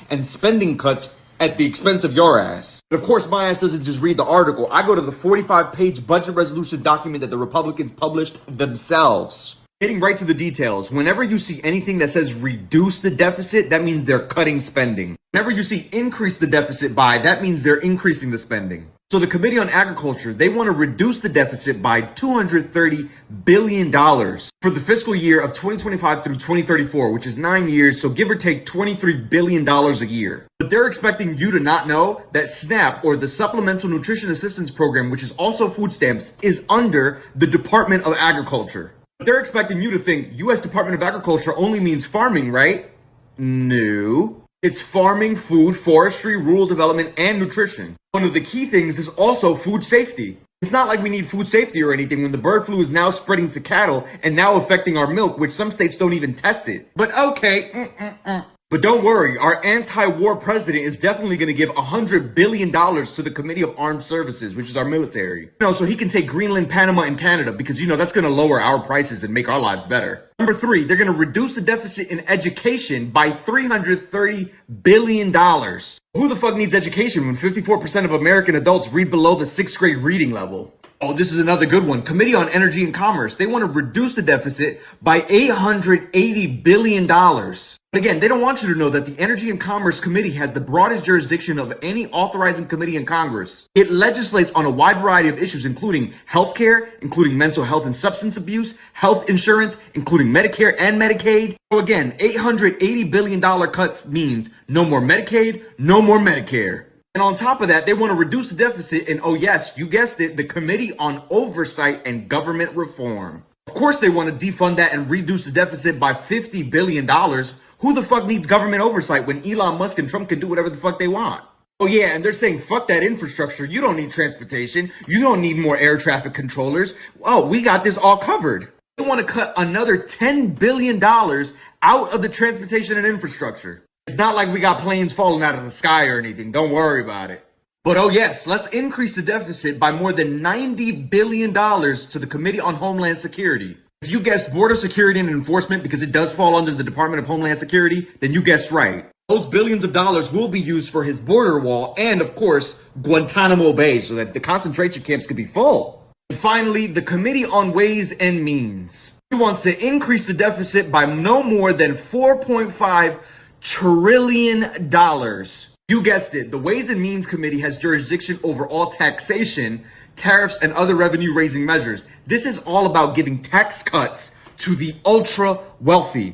and spending cuts at the expense of your ass. But of course, my ass doesn't just read the article. I go to the 45-page budget resolution document that the Republicans published themselves. Getting right to the details, whenever you see anything that says reduce the deficit, that means they're cutting spending. Whenever you see increase the deficit by, that means they're increasing the spending. So the Committee on Agriculture, they want to reduce the deficit by $230 billion for the fiscal year of 2025 through 2034, which is 9 years, so give or take $23 billion a year. But they're expecting you to not know that SNAP, or the Supplemental Nutrition Assistance Program, which is also food stamps, is under the Department of Agriculture. They're expecting you to think U.S. Department of Agriculture only means farming, right? No. It's farming, food, forestry, rural development, and nutrition. One of the key things is also food safety. It's not like we need food safety or anything when the bird flu is now spreading to cattle and now affecting our milk, which some states don't even test it. But okay. But don't worry, our anti-war president is definitely going to give $100 billion to the Committee of Armed Services, which is our military. So he can take Greenland, Panama, and Canada because, that's going to lower our prices and make our lives better. Number 3, they're going to reduce the deficit in education by $330 billion. Who the fuck needs education when 54% of American adults read below the 6th grade reading level? Oh, this is another good one. Committee on Energy and Commerce. They want to reduce the deficit by $880 billion. But again, they don't want you to know that the Energy and Commerce Committee has the broadest jurisdiction of any authorizing committee in Congress. It legislates on a wide variety of issues, including healthcare, including mental health and substance abuse, health insurance, including Medicare and Medicaid. So again, $880 billion cuts means no more Medicaid, no more Medicare. And on top of that, they want to reduce the deficit in, oh yes, you guessed it, the Committee on Oversight and Government Reform. Of course they want to defund that and reduce the deficit by $50 billion. Who the fuck needs government oversight when Elon Musk and Trump can do whatever the fuck they want? Oh yeah, and they're saying fuck that infrastructure. You don't need transportation. You don't need more air traffic controllers. Oh, we got this all covered. They want to cut another $10 billion out of the transportation and infrastructure. It's not like we got planes falling out of the sky or anything. Don't worry about it. But oh yes, let's increase the deficit by more than $90 billion to the Committee on Homeland Security. If you guessed border security and enforcement because it does fall under the Department of Homeland Security, then you guessed right. Those billions of dollars will be used for his border wall and, of course, Guantanamo Bay so that the concentration camps could be full. And finally, the Committee on Ways and Means. He wants to increase the deficit by no more than $4.5 trillion. You guessed it, the Ways and Means Committee has jurisdiction over all taxation, tariffs, and other revenue-raising measures. This is all about giving tax cuts to the ultra-wealthy.